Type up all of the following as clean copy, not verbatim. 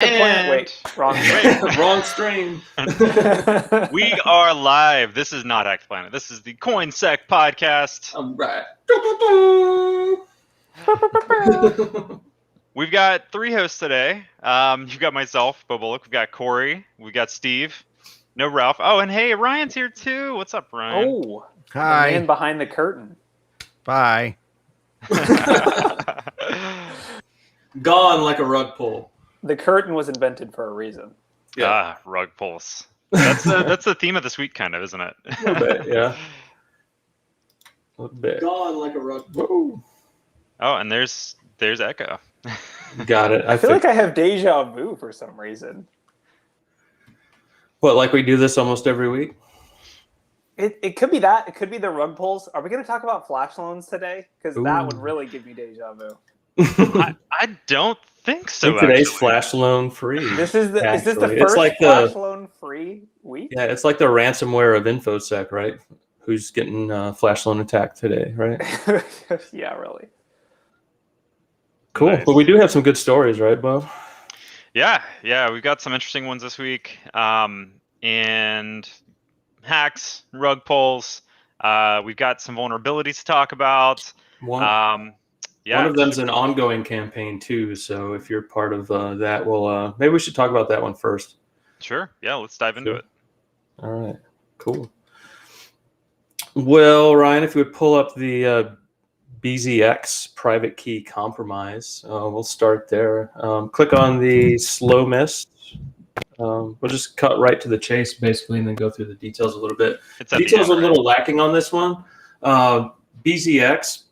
Wrong Wrong stream. We are live. This is not Hack Planet. This is the CoinSec Podcast. All right. We've got three hosts today. You've got myself, Bo Bullock. We've got Corey. We've got Steve. No Ralph. Oh, and hey, Ryan's here too. What's up, Ryan? Oh, hi. The man behind the curtain. Bye. Gone like a rug pull. The curtain was invented for a reason. Yeah. Rug pulls. That's the theme of this week, kind of, isn't it? A little bit, yeah. A little bit. Gone like a rug pull. Oh, and there's Echo. Got it. I feel like I have deja vu for some reason. What, like we do this almost every week? It could be that. It could be the rug pulls. Are we going to talk about flash loans today? Because that would really give me deja vu. I don't think so. I think today's actually. flash loan free. Is this the Actually, first like flash loan free week? Yeah, it's like the ransomware of InfoSec, right? Who's getting flash loan attacked today, right? Yeah, really. Cool. Nice. But we do have some good stories, right, Bo? Yeah, we've got some interesting ones this week. And hacks, rug pulls. We've got some vulnerabilities to talk about. One Yeah. of them's an ongoing campaign too. So if you're part of that, well, maybe we should talk about that one first. Sure. Yeah, let's dive into it. All right. Cool. Well, Ryan, if you would pull up the BZX private key compromise, we'll start there. Click on the slow mist. We'll just cut right to the chase, basically, and then go through the details a little bit. Details are a little lacking on this one. BZX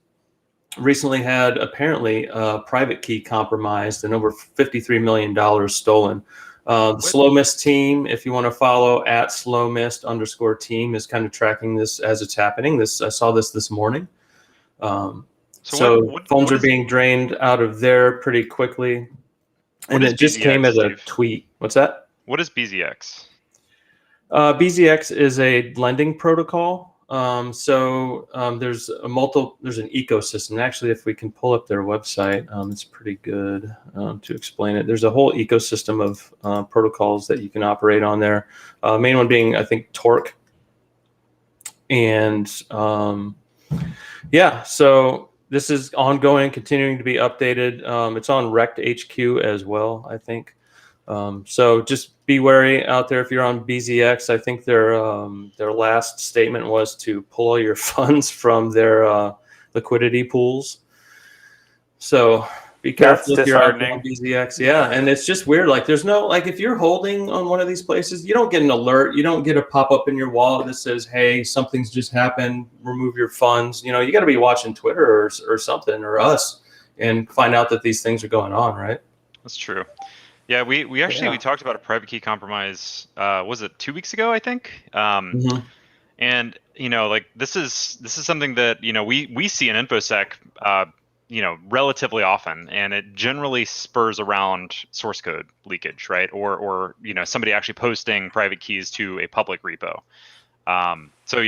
recently had apparently a private key compromised and over $53 million stolen. The Slow Mist team, if you want to follow at @slowmist_team, is kind of tracking this as it's happening. I saw this morning. So funds are being drained out of there pretty quickly. And it just came as a tweet. What's that? What is BZX? BZX is a lending protocol. There's an ecosystem. Actually, if we can pull up their website, it's pretty good to explain it. There's a whole ecosystem of protocols that you can operate on there. Main one being, I think, Torque. And so this is ongoing, continuing to be updated. It's on Rect HQ as well, I think. So just be wary out there if you're on BZX. I think their last statement was to pull all your funds from their liquidity pools. So be careful if you're on BZX. Yeah, and it's just weird. Like there's no, like if you're holding on one of these places, you don't get an alert. You don't get a pop-up in your wallet that says, hey, something's just happened, remove your funds. You got to be watching Twitter or something, or us, and find out that these things are going on, right? That's true. Yeah, we talked about a private key compromise. Was it 2 weeks ago? I think. And this is something that we see in InfoSec, relatively often, and it generally spurs around source code leakage, right? Or somebody actually posting private keys to a public repo. So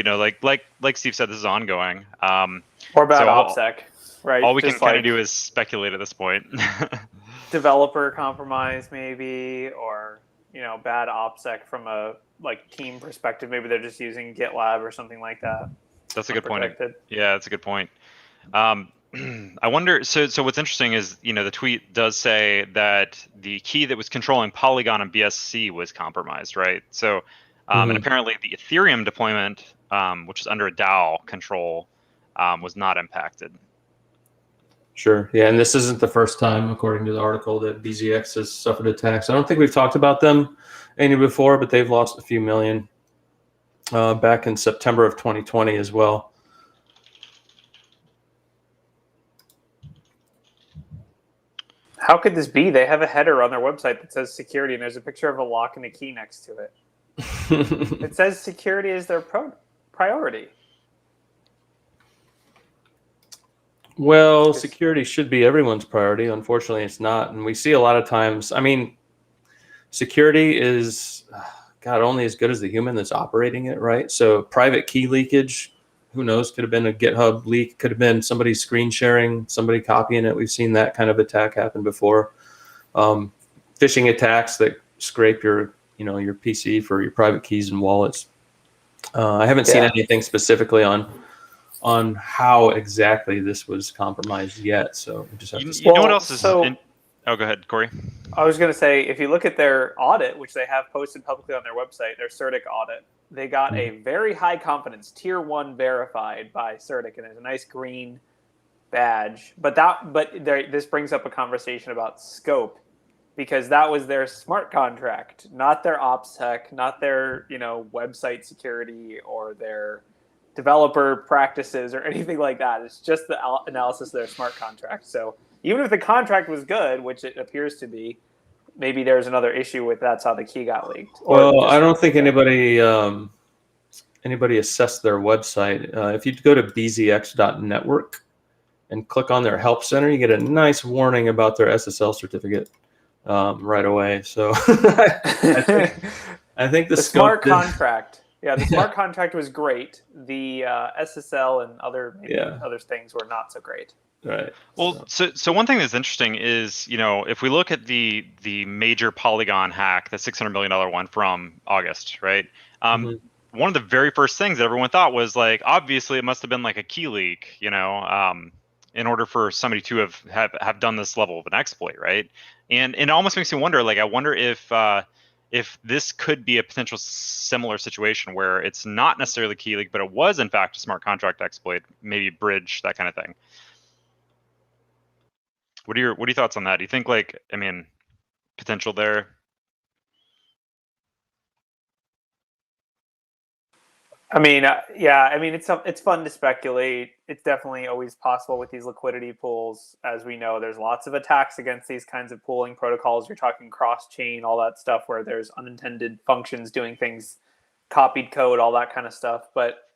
like Steve said, this is ongoing. Or bad OPSEC, right? All we can kind of do is speculate at this point. Developer compromise maybe, or bad OPSEC from a team perspective. Maybe they're just using GitLab or something like that. That's a good point. Yeah, that's a good point. I wonder. So what's interesting is the tweet does say that the key that was controlling Polygon and BSC was compromised, right? So and apparently the Ethereum deployment, which is under a DAO control, was not impacted. Sure. Yeah, and this isn't the first time, according to the article, that BZX has suffered attacks. I don't think we've talked about them any before, but they've lost a few million back in September of 2020 as well. How could this be? They have a header on their website that says security, and there's a picture of a lock and a key next to it. It says security is their priority. Well, security should be everyone's priority. Unfortunately, it's not. And we see a lot of times, security is, only as good as the human that's operating it, right? So private key leakage, who knows, could have been a GitHub leak, could have been somebody screen sharing, somebody copying it. We've seen that kind of attack happen before. phishing attacks that scrape your your PC for your private keys and wallets. I haven't seen anything specifically on how exactly this was compromised yet, so we just have to see. You know what else is? Oh, go ahead, Corey. I was going to say, if you look at their audit, which they have posted publicly on their website, their CertiK audit, they got a very high confidence tier 1 verified by CertiK, and there's a nice green badge. But this brings up a conversation about scope, because that was their smart contract, not their OPSEC, not their website security or their developer practices or anything like that. It's just the analysis of their smart contract. So even if the contract was good, which it appears to be, maybe there's another issue with that's how the key got leaked. Well, I don't think anybody assessed their website. If you go to bzx.network and click on their help center, you get a nice warning about their SSL certificate right away. So I think the smart contract. Yeah, the smart contract was great. The SSL and other things were not so great. Right. Well, so one thing that's interesting is, if we look at the major Polygon hack, the $600 million one from August, right? One of the very first things that everyone thought was like, obviously it must have been like a key leak, in order for somebody to have done this level of an exploit, right? And it almost makes me wonder, like, I wonder if this could be a potential similar situation where it's not necessarily key leak, but it was in fact a smart contract exploit, maybe bridge, that kind of thing. What are your thoughts on that? Do you think, potential there? It's fun to speculate. It's definitely always possible with these liquidity pools. As we know, there's lots of attacks against these kinds of pooling protocols. You're talking cross-chain, all that stuff where there's unintended functions doing things, copied code, all that kind of stuff. But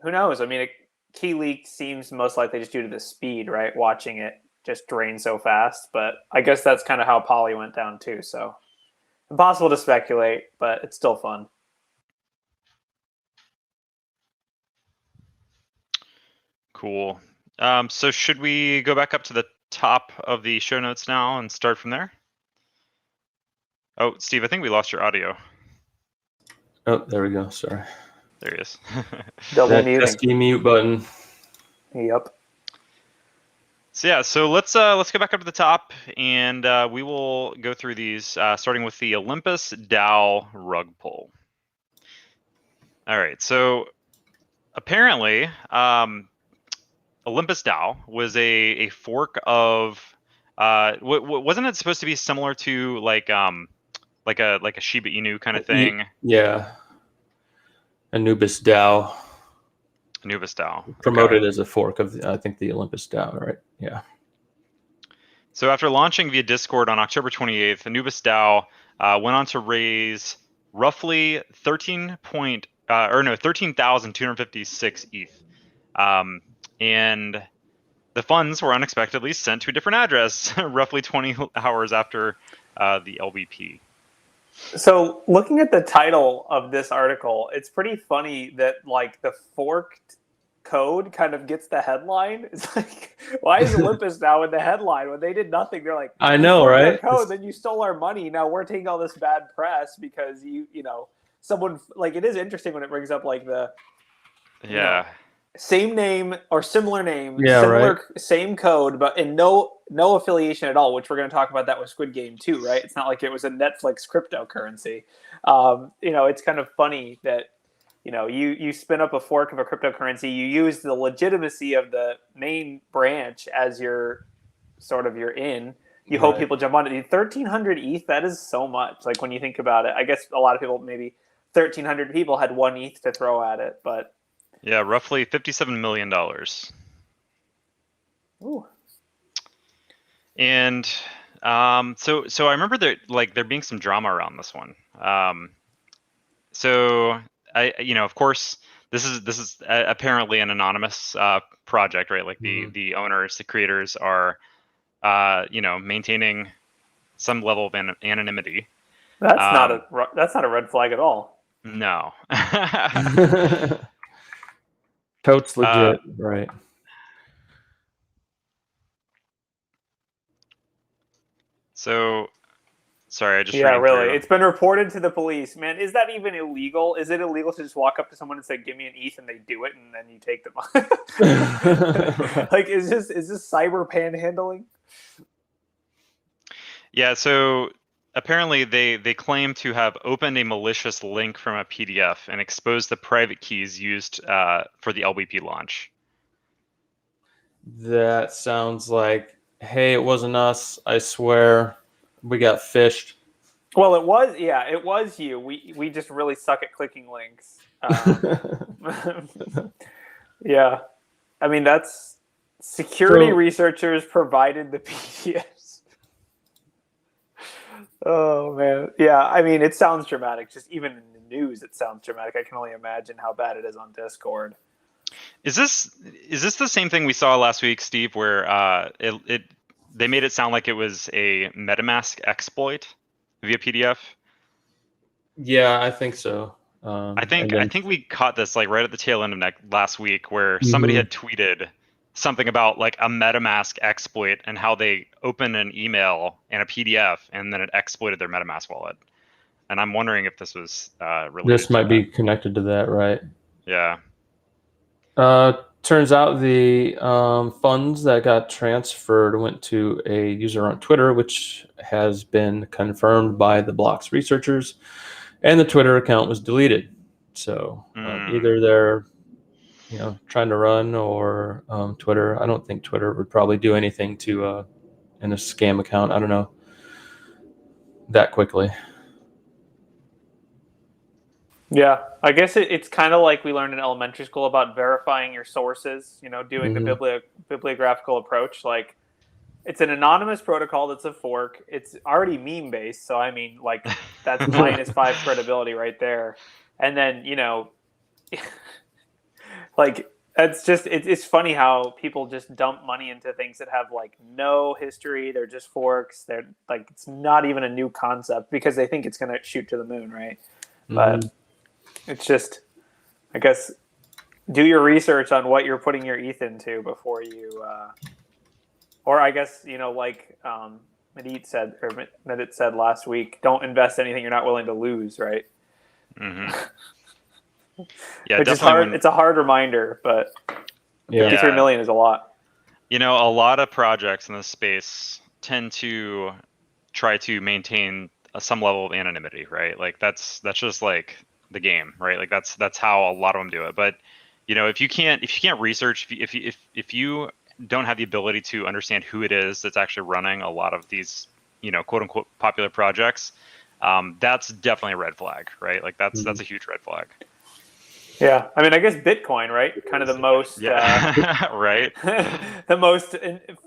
who knows? A key leak seems most likely just due to the speed, right? Watching it just drain so fast. But I guess that's kind of how Poly went down too. So impossible to speculate, but it's still fun. Cool. So should we go back up to the top of the show notes now and start from there? Oh, Steve, I think we lost your audio. Oh, there we go. Sorry. There he is. Double muting. Pesky mute button. Yep. So let's go back up to the top, and we will go through these, starting with the OlympusDAO rug pull. All right. So apparently, OlympusDAO was a fork of wasn't it supposed to be similar to like a Shiba Inu kind of thing? Yeah. AnubisDAO. Promoted as a fork of I think the OlympusDAO, right? Yeah. So after launching via Discord on October 28th, AnubisDAO went on to raise roughly 13,256 ETH. And the funds were unexpectedly sent to a different address roughly 20 hours after the LBP. So looking at the title of this article, it's pretty funny that the forked code kind of gets the headline. It's like, why is Olympus now in the headline when they did nothing? They're like, I know, right? Code, then you stole our money. Now we're taking all this bad press because someone it is interesting when it brings up same name or similar name, same code, but in no affiliation at all, which we're going to talk about that with Squid Game too, right? It's not like it was a Netflix cryptocurrency. It's kind of funny that, you spin up a fork of a cryptocurrency, you use the legitimacy of the main branch as your in. You hope people jump on it. 1,300 ETH, that is so much. Like when you think about it, I guess a lot of people, maybe 1,300 people had 1 ETH to throw at it, but yeah, roughly $57 million. Ooh. And so I remember there being some drama around this one. So of course, this is apparently an anonymous project, right? Like the owners, the creators are maintaining some level of anonymity. That's not a red flag at all. No. Totes legit, right? So Sorry, I just Yeah, really. through. It's been reported to the police. Man, is that even illegal? Is it illegal to just walk up to someone and say, "Give me an ETH," and they do it, and then you take them? Like, is this cyber panhandling? Yeah. So apparently, they claim to have opened a malicious link from a PDF and exposed the private keys used for the LBP launch. That sounds like, hey, it wasn't us. I swear, we got fished. Well, it was you. We just really suck at clicking links. Yeah, I mean, that's security researchers provided the PDFs. Oh man, yeah. I mean, it sounds dramatic. Just even in the news, it sounds dramatic. I can only imagine how bad it is on Discord. Is this the same thing we saw last week, Steve, where they made it sound like it was a MetaMask exploit via PDF? Yeah, I think so. I think we caught this like right at the tail end of last week, where somebody had tweeted something about like a MetaMask exploit and how they opened an email and a PDF and then it exploited their MetaMask wallet. And I'm wondering if this was related. This might be connected to that, right? Yeah. Turns out the funds that got transferred went to a user on Twitter, which has been confirmed by the block's researchers, and the Twitter account was deleted. So either they're trying to run, or Twitter. I don't think Twitter would probably do anything to in a scam account. I don't know that quickly. Yeah, I guess it's kind of like we learned in elementary school about verifying your sources, doing the bibliographical approach. Like, it's an anonymous protocol that's a fork. It's already meme-based, so I mean, like, that's -5 credibility right there. And then, like, it's funny how people just dump money into things that have, like, no history. They're just forks. They're, like, it's not even a new concept because they think it's going to shoot to the moon, right? But it's just, I guess, do your research on what you're putting your ETH into before you, or I guess, like Medit said last week, don't invest anything you're not willing to lose, right? Mm-hmm. Yeah, which is hard. It's a hard reminder, but 53 million is a lot. A lot of projects in this space tend to try to maintain some level of anonymity, right? Like that's just like the game, right? Like that's how a lot of them do it. But if you can't research, if you don't have the ability to understand who it is that's actually running a lot of these quote unquote popular projects, that's definitely a red flag, right? Like that's a huge red flag. Yeah, I mean, I guess Bitcoin, right? Kind of the most, right? The most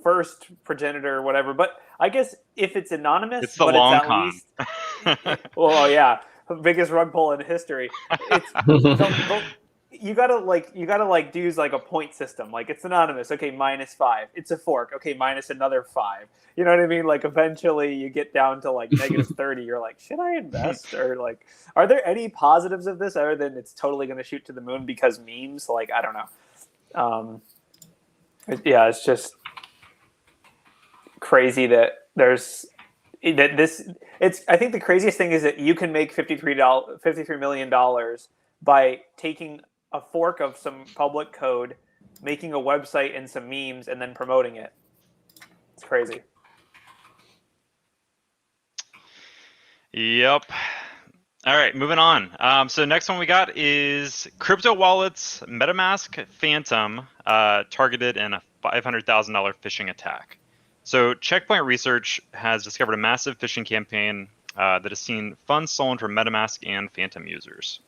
first progenitor, or whatever. But I guess if it's anonymous, it's the long con. Well, yeah, biggest rug pull in history. It's you gotta do like a point system. Like, it's anonymous, okay, -5. It's a fork, okay, minus another 5. You know what I mean? Like, eventually you get down to like -30. You're like, should I invest? Or like, are there any positives of this other than it's totally going to shoot to the moon because memes? Like, I don't know. It's just crazy that I think the craziest thing is that you can make $53 million by taking a fork of some public code, making a website and some memes, and then promoting it. It's crazy. Yep. All right, moving on. So next one we got is crypto wallets, Metamask Phantom, targeted in a $500,000 phishing attack. So Checkpoint Research has discovered a massive phishing campaign that has seen funds stolen from Metamask and Phantom users.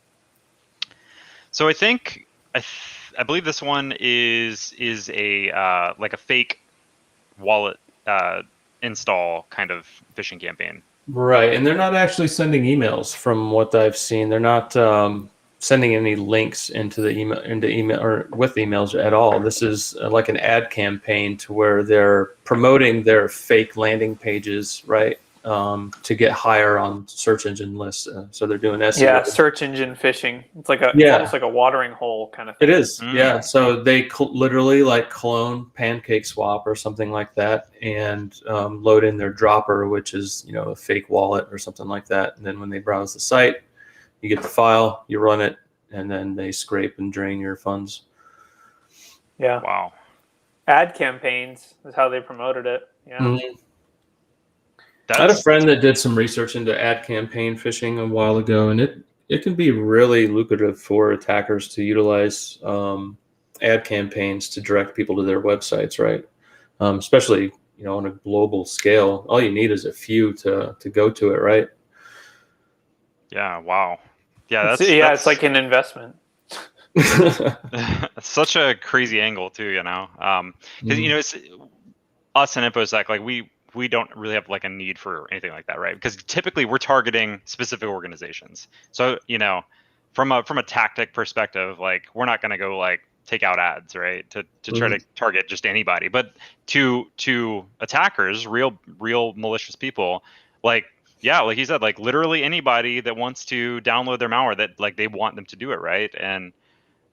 So I believe this one is a like a fake wallet install kind of phishing campaign. Right, and they're not actually sending emails from what I've seen. They're not sending any links into email or with emails at all. This is like an ad campaign to where they're promoting their fake landing pages, right? to get higher on search engine lists. So they're doing SEO. Yeah, search engine phishing. It's like it's almost like a watering hole kind of thing. It is, yeah. So they literally like clone PancakeSwap or something like that, and load in their dropper, which is a fake wallet or something like that. And then when they browse the site, you get the file, you run it, and then they scrape and drain your funds. Yeah. Wow. Ad campaigns is how they promoted it. Yeah. Mm-hmm. I had a friend that did some research into ad campaign phishing a while ago, and it can be really lucrative for attackers to utilize ad campaigns to direct people to their websites, right? Especially on a global scale. All you need is a few to go to it, right? Yeah. Wow. Yeah. It's like an investment. Such a crazy angle too, because it's us and InfoSec, like we don't really have like a need for anything like that, right? Because typically we're targeting specific organizations. So from a tactic perspective, like we're not going to go like take out ads, right? To try to target just anybody, but to attackers, real malicious people, like like you said, like literally anybody that wants to download their malware, that like they want them to do it, right? And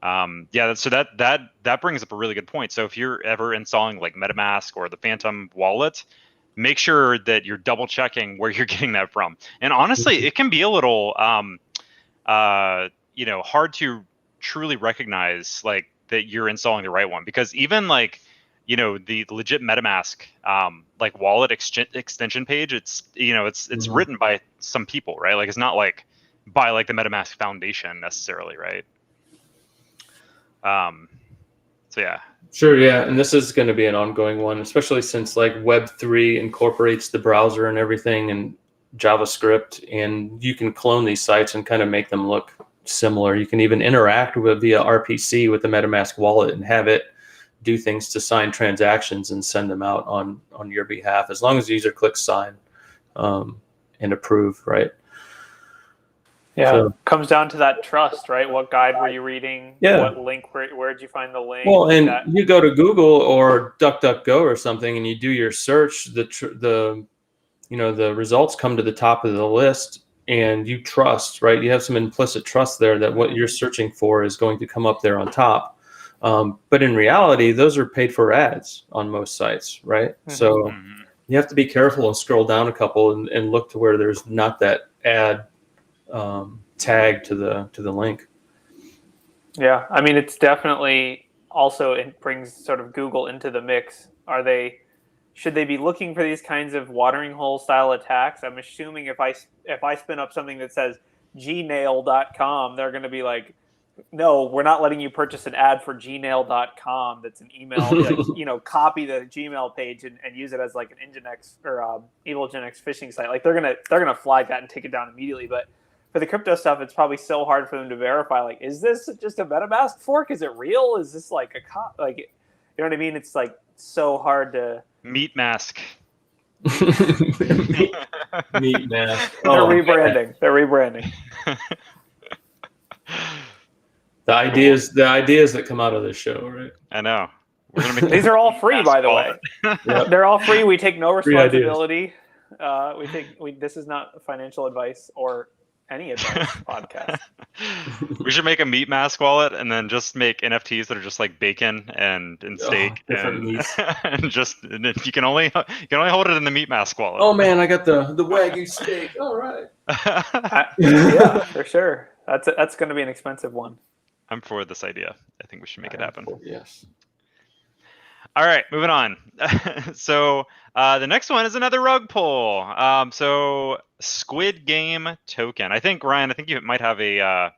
so that brings up a really good point. So if you're ever installing like MetaMask or the Phantom wallet, make sure that you're double checking where you're getting that from. And honestly, it can be a little hard to truly recognize like that you're installing the right one, because even like the legit MetaMask like wallet extension page, it's it's written by some people, right? Like it's not like by like the MetaMask Foundation necessarily, right? So yeah. Sure, yeah, and this is going to be an ongoing one, especially since like Web3 incorporates the browser and everything and JavaScript, and you can clone these sites and kind of make them look similar. You can even interact via RPC with the MetaMask wallet and have it do things to sign transactions and send them out on your behalf, as long as the user clicks sign and approve, right? Yeah, so, comes down to that trust, right? What guide were you reading? Yeah. What link? Where did you find the link? Well, and you go to Google or DuckDuckGo or something, and you do your search. The results come to the top of the list, and you trust, right? You have some implicit trust there that what you're searching for is going to come up there on top. But in reality, those are paid for ads on most sites, right? Mm-hmm. So you have to be careful and scroll down a couple and look to where there's not that ad tag to the link. Yeah, I mean, it's definitely also, it brings sort of Google into the mix. Should they be looking for these kinds of watering hole style attacks? I'm assuming if I spin up something that says gnail.com, they're going to be like, no, we're not letting you purchase an ad for gmail.com. That's an email, like, copy the Gmail page and use it as like an Nginx or EvilGenX phishing site. Like they're gonna flag that and take it down immediately. But for the crypto stuff, it's probably so hard for them to verify. Like, is this just a MetaMask fork? Is it real? Is this like like, you know what I mean? It's like so hard to meat mask. Meat mask. They're rebranding. The ideas that come out of this show, right? I know. We're gonna make these are all free, by the way. Yep. They're all free. We take no responsibility. This is not financial advice or any advice podcast. We should make a meat mask wallet and then just make NFTs that are just like bacon and steak and you can only hold it in the meat mask wallet. Oh man, I got the Wagyu steak. All right. Yeah, for sure. That's going to be an expensive one. I'm for this idea. I think we should make it happen. Yes. All right, moving on. So the next one is another rug pull. So Squid Game token. I think Ryan, you might have a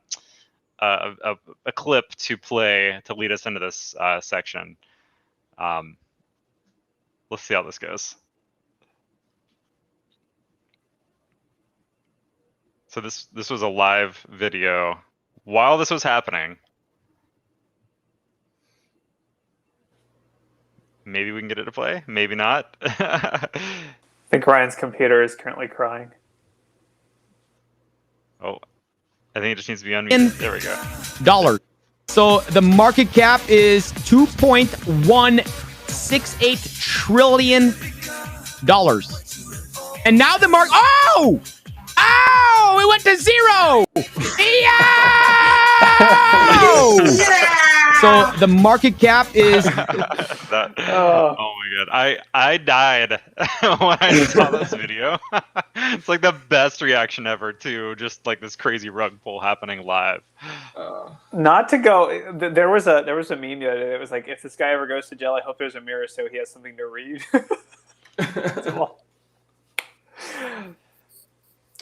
clip to play to lead us into this section. Let's see how this goes. So this was a live video while this was happening. Maybe we can get it to play. Maybe not. I think Ryan's computer is currently crying. Oh, I think it just needs to be unmuted. There we go. Dollar. So the market cap is $2.168 trillion. And now the mark. Oh! Oh! It went to 0. Yeah! So the market cap is. Oh my god! I died when I saw this video. It's like the best reaction ever to just like this crazy rug pull happening live. Not to go. There was a meme the other day that was like, if this guy ever goes to jail, I hope there's a mirror so he has something to read.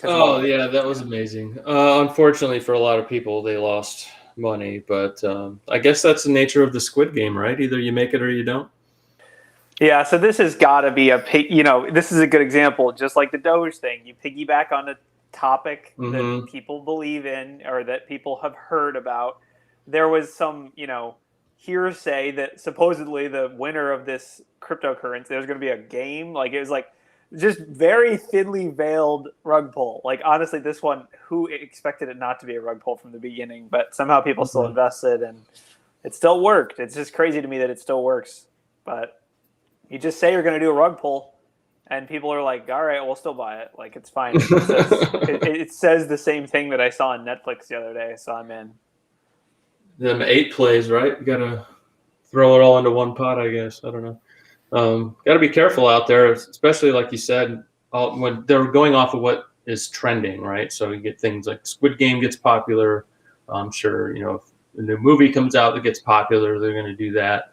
Oh yeah, that was amazing. Unfortunately for a lot of people, they lost money, but I guess that's the nature of the Squid Game, right? Either you make it or you don't. Yeah, so this has got to be this is a good example, just like the Doge thing. You piggyback on a topic that people believe in or that people have heard about. There was some, hearsay that supposedly the winner of this cryptocurrency, there's going to be a game. Like, it was like just very thinly veiled rug pull. Like, honestly, this one, who expected it not to be a rug pull from the beginning, but somehow people still invested and it still worked. It's just crazy to me that it still works. But you just say you're going to do a rug pull and people are like, all right, we'll still buy it. Like, it's fine. It says the same thing that I saw on Netflix the other day, so I'm in. Them 8 plays, right? You got to throw it all into one pot, I guess. I don't know. Got to be careful out there, especially like you said, when they're going off of what is trending, right? So you get things like Squid Game gets popular. I'm sure, if a new movie comes out that gets popular, they're going to do that.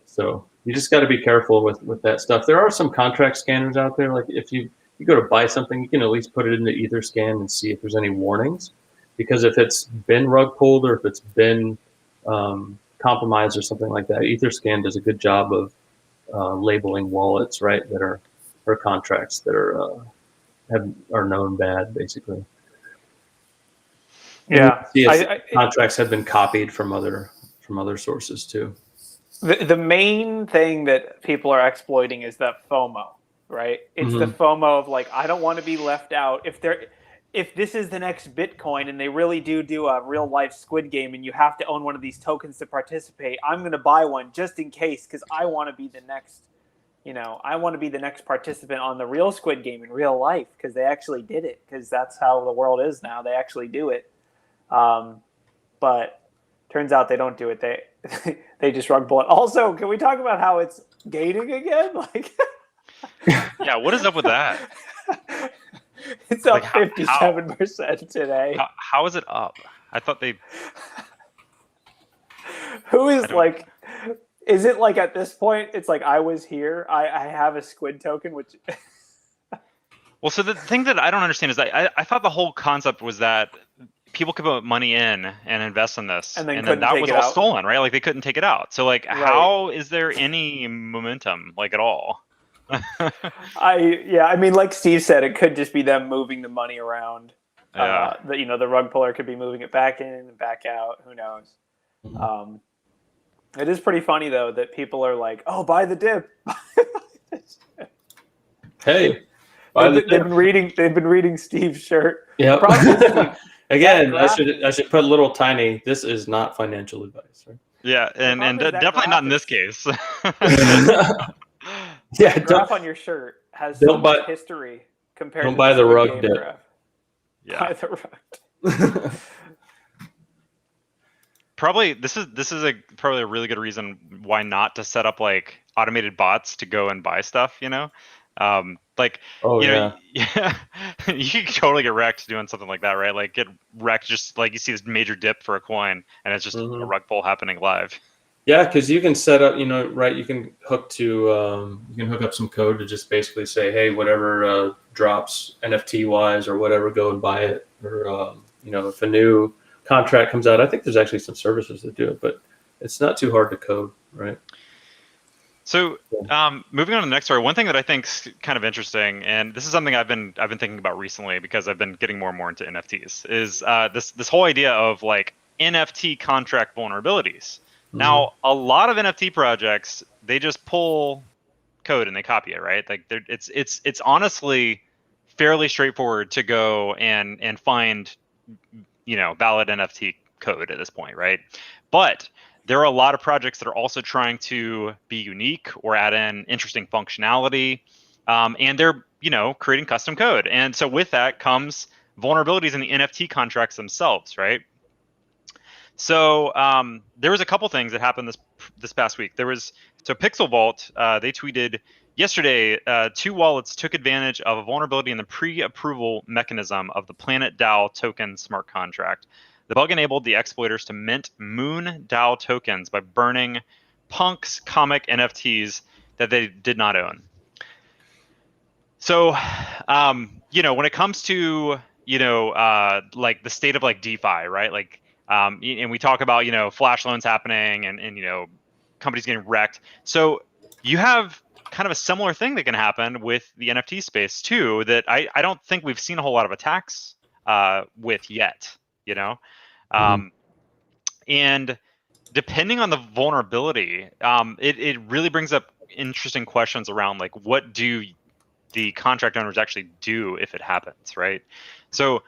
So you just got to be careful with that stuff. There are some contract scanners out there. Like if you go to buy something, you can at least put it in the Etherscan and see if there's any warnings. Because if it's been rug pulled or if it's been compromised or something like that, Etherscan does a good job of labeling wallets, right, that are contracts that are known bad, basically. Yeah, contracts have been copied from other sources too. The main thing that people are exploiting is that FOMO, right? It's the FOMO of like, I don't want to be left out. If this is the next Bitcoin and they really do a real life Squid Game and you have to own one of these tokens to participate, I'm going to buy one just in case because I want to be the next, I want to be the next participant on the real Squid Game in real life because they actually did it because that's how the world is now. They actually do it. But turns out they don't do it. They just rug pull it. Also, can we talk about how it's gaining again? Like, yeah, what is up with that? It's up 57% today. How is it up? I thought they. Who is like? Is it like at this point? It's like I was here. I have a Squid token, which. Well, so the thing that I don't understand is that I thought the whole concept was that people could put money in and invest in this, and then that was all stolen, right? Like they couldn't take it out. So like, how is there any momentum like at all? I mean, like Steve said, it could just be them moving the money around. Yeah. The rug puller could be moving it back in and back out. Who knows? It is pretty funny though that people are like, "Oh, buy the dip." Hey, they've been reading Steve's shirt. Yeah. Again, I should put a little tiny. This is not financial advice, right? Yeah, and definitely not in this case. Yeah, the graph on your shirt has so much history compared to buy the rug dip. Graph. Yeah. Buy the rug. Probably this is probably a really good reason why not to set up like automated bots to go and buy stuff, like you can totally get wrecked doing something like that, right? Like get wrecked just like you see this major dip for a coin and it's just a rug pull happening live. Yeah, because you can set up, right? You can hook up some code to just basically say, hey, whatever drops NFT wise or whatever, go and buy it. Or if a new contract comes out, I think there's actually some services that do it, but it's not too hard to code, right? So moving on to the next story, one thing that I think is kind of interesting, and this is something I've been thinking about recently because I've been getting more and more into NFTs, is this whole idea of like NFT contract vulnerabilities. Now, a lot of NFT projects, they just pull code and they copy it, right? Like it's honestly fairly straightforward to go and find, valid NFT code at this point, right? But there are a lot of projects that are also trying to be unique or add in interesting functionality. and they're creating custom code. And so with that comes vulnerabilities in the NFT contracts themselves, right? So there was a couple things that happened this past week. So Pixel Vault, they tweeted yesterday, 2 wallets took advantage of a vulnerability in the pre-approval mechanism of the Planet DAO token smart contract. The bug enabled the exploiters to mint Moon DAO tokens by burning Punk's comic NFTs that they did not own. So, when it comes to, like the state of like DeFi, right? Like, and we talk about, flash loans happening and companies getting wrecked. So you have kind of a similar thing that can happen with the NFT space too, that I don't think we've seen a whole lot of attacks with yet, and depending on the vulnerability, it really brings up interesting questions around like, what do the contract owners actually do if it happens, right? So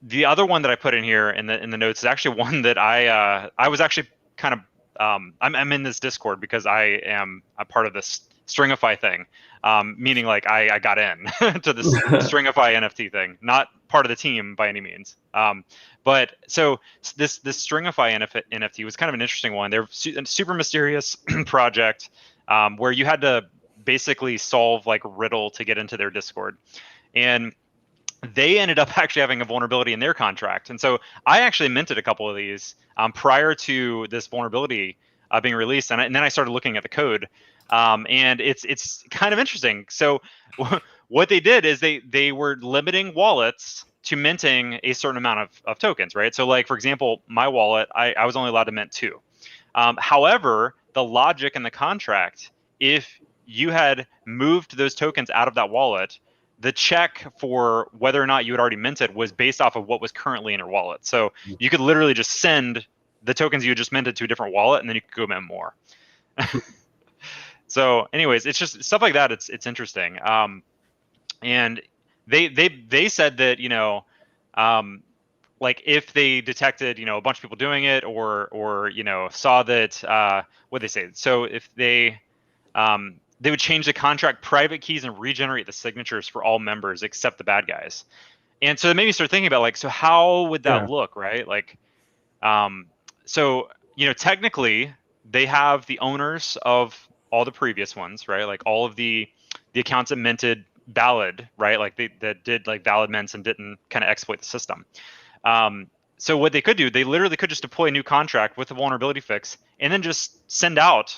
the other one that I put in here in the notes is actually one that I was actually kind of I'm in this Discord because I am a part of this Stringify thing, meaning like I got in to this Stringify NFT thing, not part of the team by any means. But so this Stringify NFT was kind of an interesting one. They're a super mysterious project where you had to basically solve like riddle to get into their Discord, and they ended up actually having a vulnerability in their contract. And so I actually minted a couple of these prior to this vulnerability being released, and then I started looking at the code, and it's kind of interesting. So what they did is they were limiting wallets to minting a certain amount of tokens, right? So like, for example, my wallet, I was only allowed to mint 2. However, the logic in the contract, if you had moved those tokens out of that wallet, the check for whether or not you had already minted was based off of what was currently in your wallet. So you could literally just send the tokens you had just minted to a different wallet, and then you could go mint more. So anyways, it's just stuff like that. It's interesting. And they said that, like if they detected, a bunch of people doing it or saw that, what they say. So if they would change the contract private keys and regenerate the signatures for all members except the bad guys. And so it made me start thinking about like, so how would that look, right? Like, so, technically they have the owners of all the previous ones, right? Like all of the accounts that minted valid, right? Like that did like valid mints and didn't kind of exploit the system. So what they could do, they literally could just deploy a new contract with a vulnerability fix and then just send out,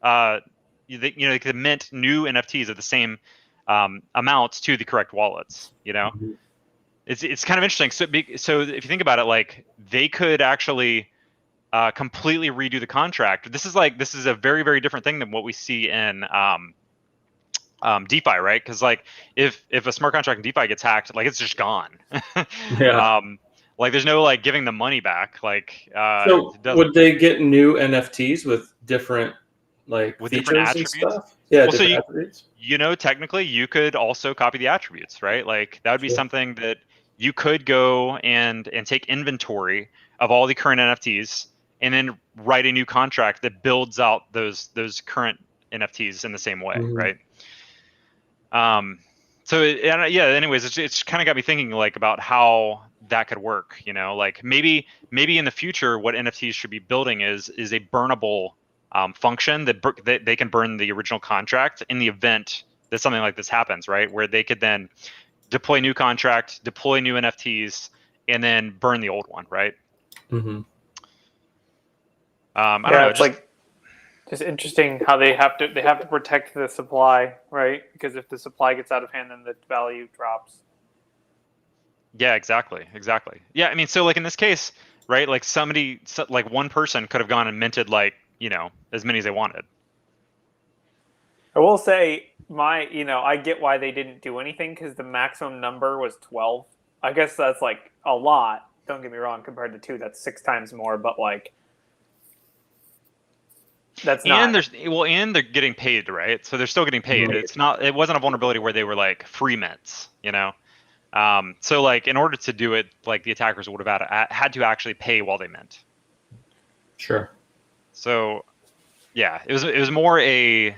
they could mint new NFTs of the same amounts to the correct wallets. It's kind of interesting. So if you think about it, like they could actually completely redo the contract. This is a very, very different thing than what we see in DeFi, right? Because like if a smart contract in DeFi gets hacked, like it's just gone. Yeah. Like there's no like giving the money back. Like so would they get new NFTs with different like with features different and attributes? stuff? Yeah, well, so attributes. Technically you could also copy the attributes, right? Like that would be something that you could go and take inventory of all the current NFTs and then write a new contract that builds out those current NFTs in the same way, right? So anyways, it's kind of got me thinking like about how that could work, like maybe in the future what NFTs should be building is a burnable function that they can burn the original contract in the event that something like this happens, right? Where they could then deploy new contract, deploy new NFTs, and then burn the old one, right? I don't know. It's just interesting how they have to protect the supply, right? Because if the supply gets out of hand, then the value drops. Yeah, exactly. Yeah, I mean, so like in this case, right? Like like one person could have gone and minted like as many as they wanted. I will say I get why they didn't do anything because the maximum number was 12. I guess that's like a lot. Don't get me wrong. Compared to 2, that's 6 times more. But like. That's not. And they're getting paid, right? So they're still getting paid. Right. It wasn't a vulnerability where they were like free mints, So like in order to do it, like the attackers would have had to actually pay while they mint. Sure. So, yeah, it was more a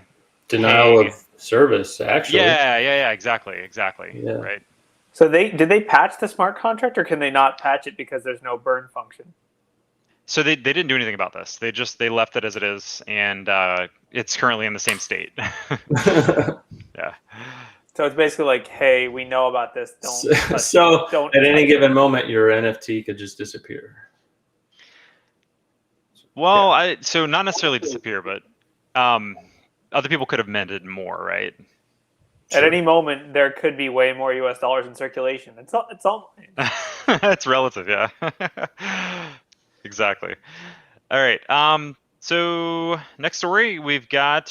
denial hey, of service, actually. yeah, exactly, Yeah. right. So did they patch the smart contract, or can they not patch it because there's no burn function? So they didn't do anything about this. They left it as it is, and it's currently in the same state. Yeah. So it's basically like, hey, we know about this. So don't at any touch given it. moment, your NFT could just disappear. Well, so not necessarily disappear, but other people could have minted more, right? At any moment, there could be way more US dollars in circulation. It's all. That's relative, yeah. Exactly. All right. So next story, we've got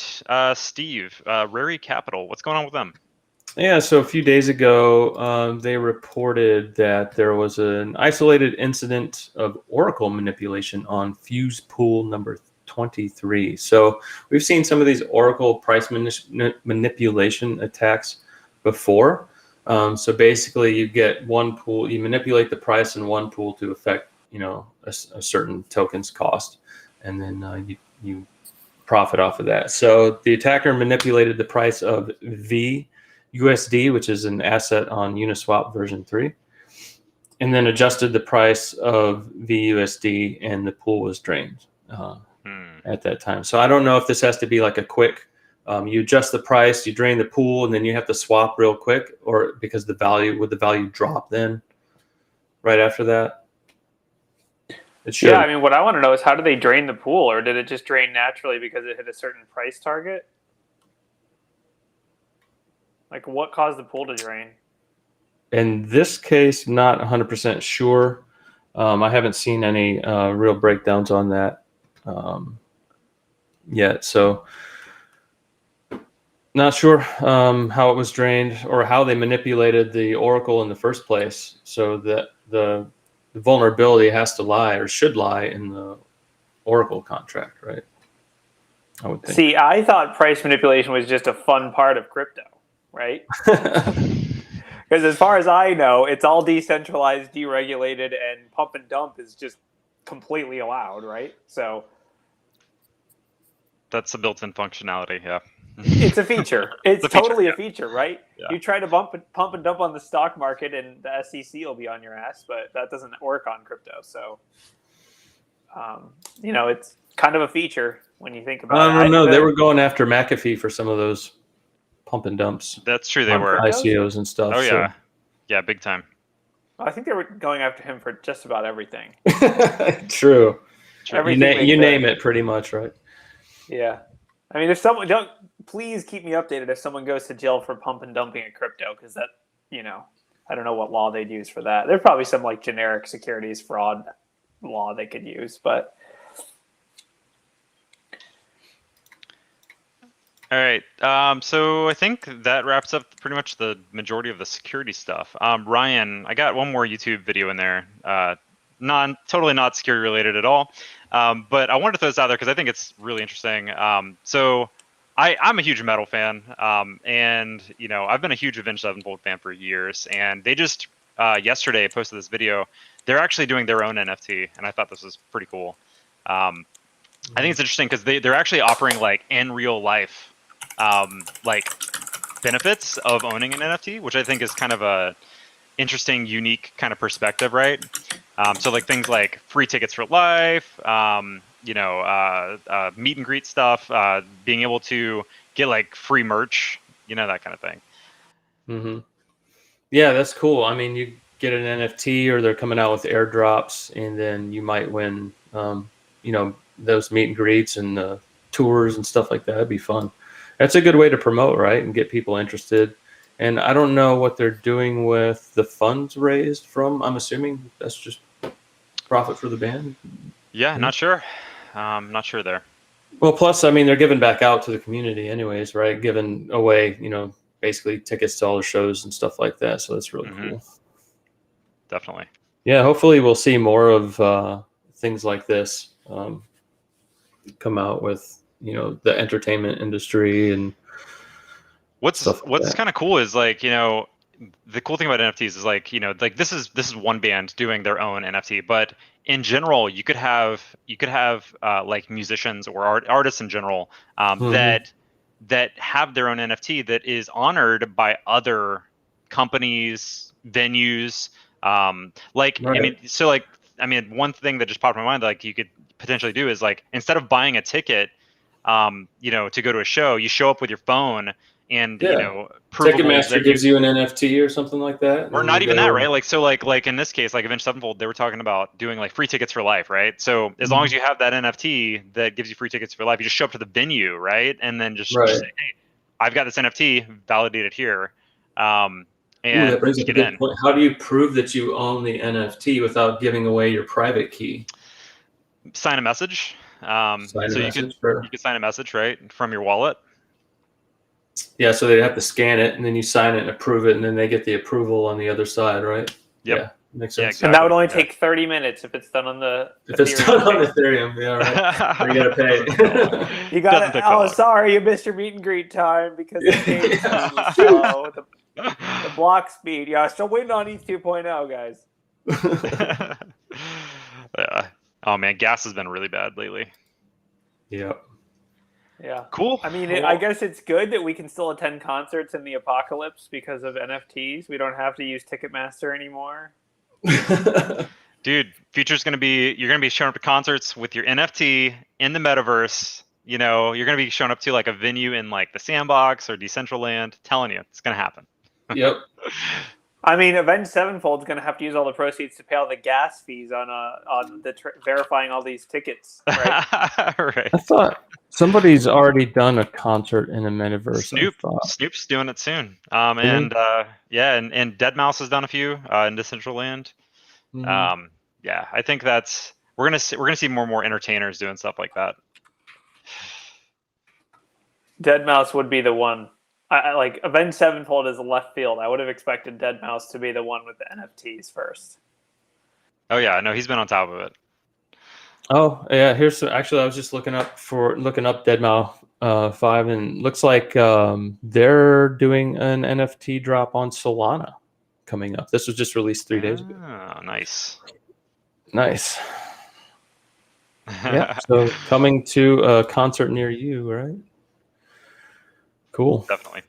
Steve, Rari Capital. What's going on with them? Yeah, so a few days ago, they reported that there was an isolated incident of Oracle manipulation on Fuse Pool number 23. So we've seen some of these Oracle price manipulation attacks before. So basically, you get one pool, you manipulate the price in one pool to affect, a certain token's cost, and then you profit off of that. So the attacker manipulated the price of VUSD, which is an asset on Uniswap version 3, and then adjusted the price of VUSD, and the pool was drained at that time. So I don't know if this has to be like a quick, you adjust the price, you drain the pool, and then you have to swap real quick, or because would the value drop then right after that? Yeah, I mean, what I want to know is, how did they drain the pool, or did it just drain naturally because it hit a certain price target? Like, what caused the pool to drain? In this case, not 100% sure. I haven't seen any real breakdowns on that yet. So not sure how it was drained or how they manipulated the Oracle in the first place. So that the vulnerability has to lie, or should lie, in the Oracle contract, right? I would think. See, I thought price manipulation was just a fun part of crypto, right? Because as far as I know, it's all decentralized, deregulated, and pump and dump is just completely allowed, right? So that's the built-in functionality, yeah. It's a feature. It's totally a feature, right? Yeah. You try to pump and dump on the stock market, and the SEC will be on your ass, but that doesn't work on crypto. So, it's kind of a feature when you think about it. I don't know. They were going after McAfee for some of those pump and dumps. That's true. They were ICOs and stuff. Oh yeah, yeah, big time. I think they were going after him for just about everything. True. You name it, pretty much, right? Yeah. I mean, if someone please keep me updated if someone goes to jail for pump and dumping a crypto, because that, I don't know what law they'd use for that. There's probably some like generic securities fraud law they could use, but. All right. So I think that wraps up pretty much the majority of the security stuff. Ryan, I got one more YouTube video in there. Totally not security related at all. But I wanted to throw this out there because I think it's really interesting. So I'm a huge metal fan, and I've been a huge Avenged Sevenfold fan for years. And they just yesterday posted this video. They're actually doing their own NFT, and I thought this was pretty cool. I think it's interesting because they're actually offering like in real life, like benefits of owning an NFT, which I think is kind of a interesting, unique kind of perspective, right? So like things like free tickets for life, meet and greet stuff, being able to get like free merch, that kind of thing. Mm-hmm. Yeah, that's cool. I mean, you get an NFT, or they're coming out with airdrops, and then you might win, those meet and greets and tours and stuff like that. It'd be fun. That's a good way to promote, right, and get people interested. And I don't know what they're doing with the funds raised from. I'm assuming that's just profit for the band. Yeah, not sure. Not sure there. Well, plus, I mean, they're giving back out to the community anyways, right? Giving away, basically tickets to all the shows and stuff like that. So that's really cool. Definitely. Yeah, hopefully we'll see more of things like this come out with, the entertainment industry and what's kind of cool is like, the cool thing about NFTs is like, this is one band doing their own NFT, but in general, you could have like musicians or artists in general that that have their own NFT that is honored by other companies, venues. Like, Right. one thing that just popped in my mind, like you could potentially do is like, instead of buying a ticket, to go to a show, you show up with your phone and, provables Ticketmaster that gives you an NFT or something like that. or not even that, right? Like, so like in this case, like Avenged Sevenfold, they were talking about doing like free tickets for life, right? So as long as you have that NFT that gives you free tickets for life, you just show up to the venue, right? And then just say, hey, I've got this NFT, validate it here. And that brings up a get good in. point. How do you prove that you own the NFT without giving away your private key? Sign a message. You could sign a message, right, from your wallet. Yeah, so they'd have to scan it, and then you sign it and approve it, and then they get the approval on the other side, right? Yep. Yeah, makes sense. And that would only take 30 minutes if it's done on the If it's done on Ethereum, yeah, right. You gotta pay. You gotta. Oh, sorry, you missed your meet and greet time because the page speed was slow. The block speed. Yeah, still waiting on ETH 2.0, guys. Yeah. Oh man, gas has been really bad lately. Yep. Yeah. Cool. I mean, I guess it's good that we can still attend concerts in the apocalypse because of NFTs. We don't have to use Ticketmaster anymore. Dude, future's you're gonna be showing up to concerts with your NFT in the metaverse. You're gonna be showing up to like a venue in like the Sandbox or Decentraland. Telling you, it's gonna happen. Yep. I mean, Avenged Sevenfold is going to have to use all the proceeds to pay all the gas fees on verifying all these tickets. Right? Right. I thought somebody's already done a concert in a metaverse. Snoop's doing it soon. And Deadmau5 has done a few in Decentraland. Yeah, I think we're gonna see more and more entertainers doing stuff like that. Deadmau5 would be the one. I like Avenged Sevenfold is left field. I would have expected Deadmau5 to be the one with the NFTs first. Oh yeah, no, he's been on top of it. Oh yeah, actually I was just looking up Deadmau5 5, and looks like they're doing an NFT drop on Solana coming up. This was just released 3 days ago. Oh, nice. Yeah, so coming to a concert near you, right? Cool. Definitely.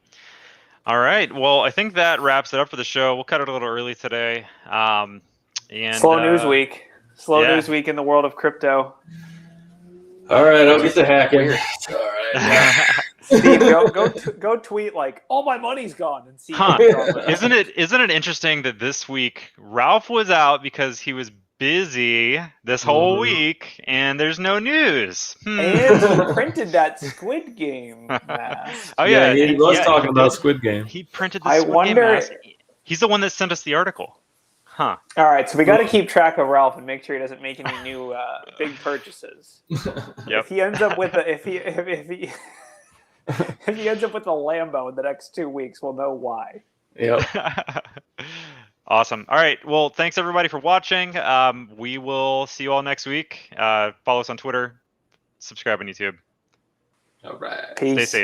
All right. Well, I think that wraps it up for the show. We'll cut it a little early today. And slow news week. News week in the world of crypto. All right, I'll get to hacking. All right. Steve, go tweet like, all my money's gone, and see. Isn't it interesting that this week Ralph was out because he was busy this whole week, and there's no news. And he printed that Squid Game mask. Oh yeah, he was talking about Squid Game. He printed the Squid Game mask. He's the one that sent us the article. Huh. All right, so we got to keep track of Ralph and make sure he doesn't make any new big purchases. Yep. If he ends up with if he ends up with a Lambo in the next 2 weeks, we'll know why. Yep. Awesome. All right. Well, thanks everybody for watching. We will see you all next week. Follow us on Twitter. Subscribe on YouTube. All right. Peace. Stay safe.